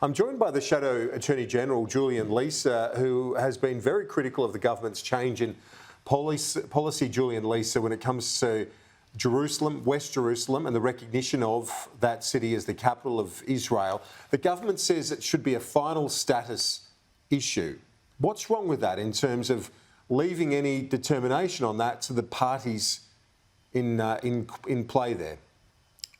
I'm joined by the Shadow Attorney-General Julian Leeser, who has been very critical of the government's change in policy, Julian Leeser, when it comes to Jerusalem, West Jerusalem, and the recognition of that city as the capital of Israel. The government says it should be a final status issue. What's wrong with that in terms of leaving any determination on that to the parties in play there?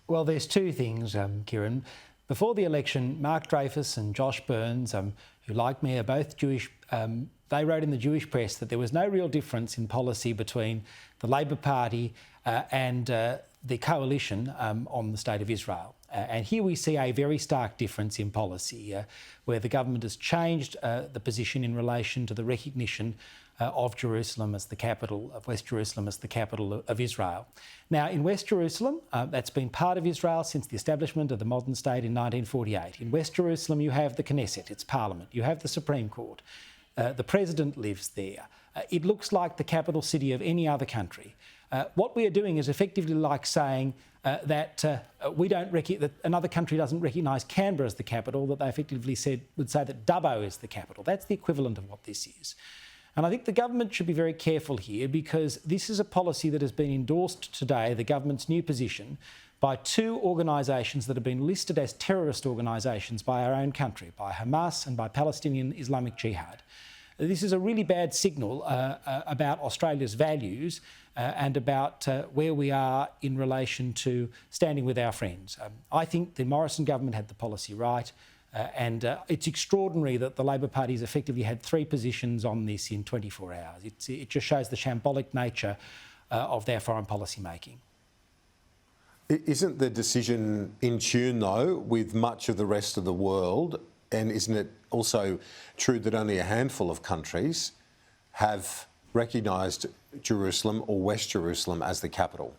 Well, there's two things, Kieran. Before the election, Mark Dreyfus and Josh Burns, who like me are both Jewish, they wrote in the Jewish press that there was no real difference in policy between the Labor Party and the coalition on the State of Israel. And here we see a very stark difference in policy, where the government has changed the position in relation to the recognition of Jerusalem as the capital, of West Jerusalem as the capital of Israel. Now, in West Jerusalem, that's been part of Israel since the establishment of the modern state in 1948. In West Jerusalem, you have the Knesset, its parliament. You have the Supreme Court. The president lives there. It looks like the capital city of any other country. What we are doing is effectively like saying that that another country doesn't recognise Canberra as the capital, that they effectively would say that Dubbo is the capital. That's the equivalent of what this is. And I think the government should be very careful here, because this is a policy that has been endorsed today, the government's new position, by two organisations that have been listed as terrorist organisations by our own country, by Hamas and by Palestinian Islamic Jihad. This is a really bad signal about Australia's values and about where we are in relation to standing with our friends. I think the Morrison government had the policy right. And it's extraordinary that the Labor Party has effectively had three positions on this in 24 hours. It just shows the shambolic nature of their foreign policy making. Isn't the decision in tune, though, with much of the rest of the world? And isn't it also true that only a handful of countries have recognised Jerusalem or West Jerusalem as the capital?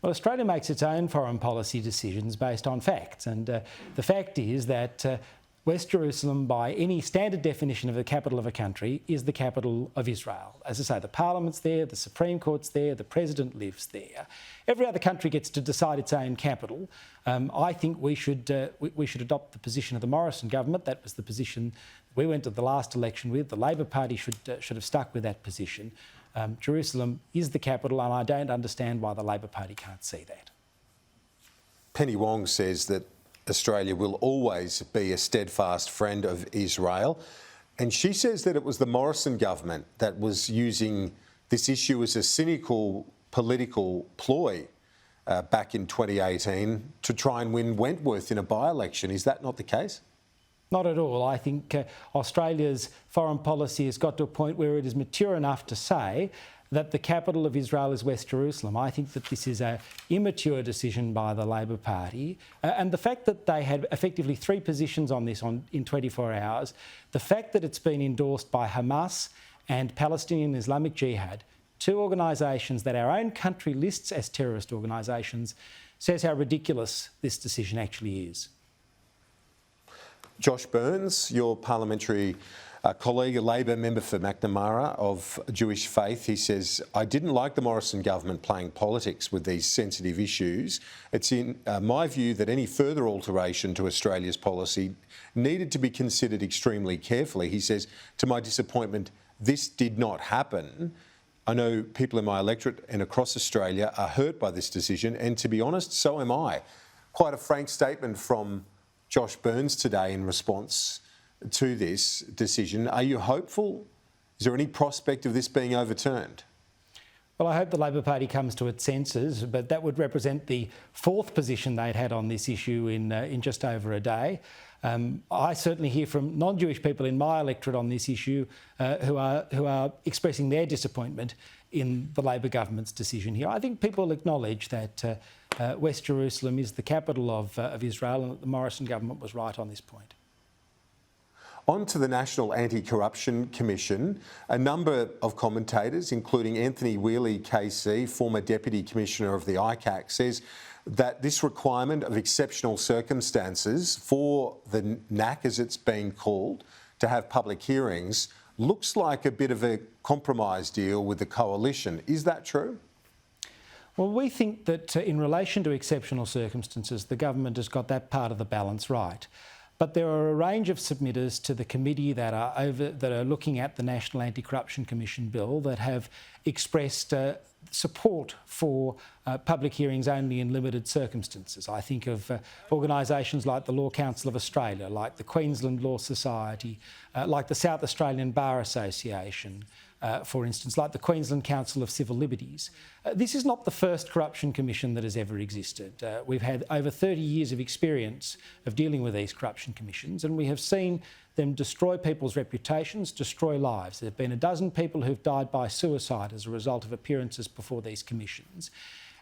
Well, Australia makes its own foreign policy decisions based on facts, and the fact is that West Jerusalem, by any standard definition of the capital of a country, is the capital of Israel. As I say, the parliament's there, the Supreme Court's there, the president lives there. Every other country gets to decide its own capital. I think we should adopt the position of the Morrison government. That was the position we went to the last election with. The Labor Party should have stuck with that position. Jerusalem is the capital, and I don't understand why the Labor Party can't see that. Penny Wong says that Australia will always be a steadfast friend of Israel, and she says that it was the Morrison government that was using this issue as a cynical political ploy back in 2018 to try and win Wentworth in a by-election. Is that not the case? Not at all. I think Australia's foreign policy has got to a point where it is mature enough to say that the capital of Israel is West Jerusalem. I think that this is an immature decision by the Labor Party. And the fact that they had effectively three positions on this in 24 hours, the fact that it's been endorsed by Hamas and Palestinian Islamic Jihad, two organisations that our own country lists as terrorist organisations, says how ridiculous this decision actually is. Josh Burns, your parliamentary colleague, a Labor member for Macnamara of Jewish faith, he says, I didn't like the Morrison government playing politics with these sensitive issues. It's in my view that any further alteration to Australia's policy needed to be considered extremely carefully. He says, to my disappointment, this did not happen. I know people in my electorate and across Australia are hurt by this decision, and to be honest, so am I. Quite a frank statement from Josh Burns today in response to this decision. Are you hopeful? Is there any prospect of this being overturned? Well, I hope the Labor Party comes to its senses, but that would represent the fourth position they'd had on this issue in just over a day. I certainly hear from non-Jewish people in my electorate on this issue who are expressing their disappointment in the Labor government's decision here. I think people acknowledge that West Jerusalem is the capital of Israel, and that the Morrison government was right on this point. On to the National Anti-Corruption Commission. A number of commentators, including Anthony Wheely KC, former Deputy Commissioner of the ICAC, says that this requirement of exceptional circumstances for the NAC, as it's being called, to have public hearings, looks like a bit of a compromise deal with the coalition. Is that true? Well, we think that in relation to exceptional circumstances, the government has got that part of the balance right. But there are a range of submitters to the committee that are looking at the National Anti-Corruption Commission bill that have expressed support for public hearings only in limited circumstances. I think of organisations like the Law Council of Australia, like the Queensland Law Society, like the South Australian Bar Association, for instance, like the Queensland Council of Civil Liberties. This is not the first corruption commission that has ever existed. We've had over 30 years of experience of dealing with these corruption commissions, and we have seen them destroy people's reputations, destroy lives. There have been a dozen people who've died by suicide as a result of appearances before these commissions,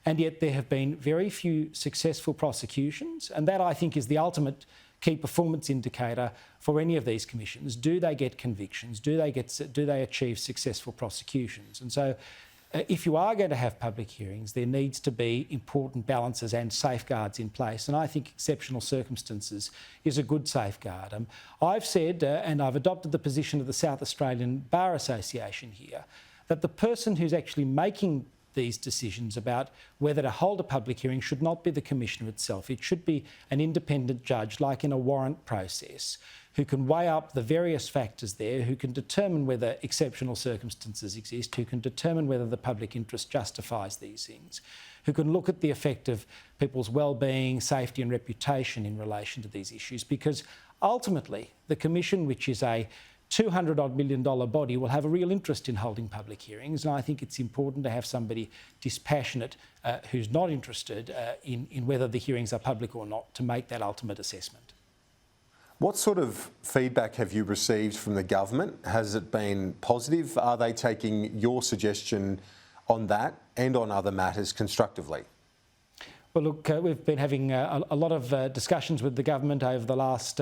and yet there have been very few successful prosecutions, and that, I think, is the ultimate key performance indicator for any of these commissions. Do they get convictions? Do they achieve successful prosecutions? And so if you are going to have public hearings, there needs to be important balances and safeguards in place, and I think exceptional circumstances is a good safeguard. I've said, and I've adopted the position of the South Australian Bar Association here, that the person who's actually making these decisions about whether to hold a public hearing should not be the Commissioner itself. It should be an independent judge, like in a warrant process, who can weigh up the various factors there, who can determine whether exceptional circumstances exist, who can determine whether the public interest justifies these things, who can look at the effect of people's well-being, safety and reputation in relation to these issues, because ultimately the Commission, which is a $200-odd million body, will have a real interest in holding public hearings, and I think it's important to have somebody dispassionate who's not interested in whether the hearings are public or not to make that ultimate assessment. What sort of feedback have you received from the government? Has it been positive? Are they taking your suggestion on that and on other matters constructively? Well, look, we've been having a lot of discussions with the government over the last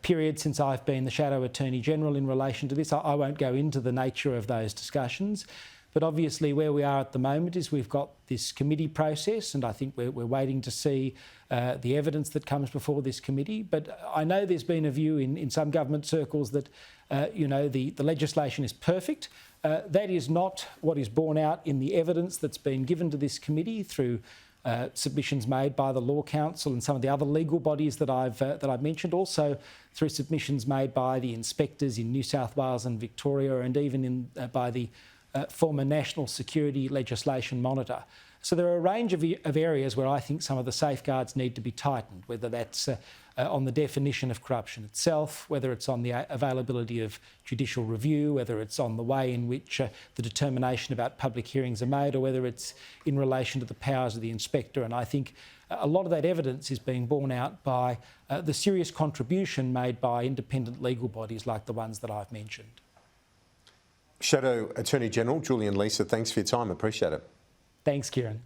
period since I've been the Shadow Attorney-General in relation to this. I won't go into the nature of those discussions, but obviously where we are at the moment is we've got this committee process, and I think we're waiting to see the evidence that comes before this committee. But I know there's been a view in some government circles that the legislation is perfect. That is not what is borne out in the evidence that's been given to this committee through submissions made by the Law Council and some of the other legal bodies that I've mentioned, also through submissions made by the inspectors in New South Wales and Victoria, and even by the former National Security Legislation Monitor. So there are a range of areas where I think some of the safeguards need to be tightened, whether that's on the definition of corruption itself, whether it's on the availability of judicial review, whether it's on the way in which the determination about public hearings are made, or whether it's in relation to the powers of the inspector. And I think a lot of that evidence is being borne out by the serious contribution made by independent legal bodies like the ones that I've mentioned. Shadow Attorney-General Julian Leeser, thanks for your time. Appreciate it. Thanks, Kieran.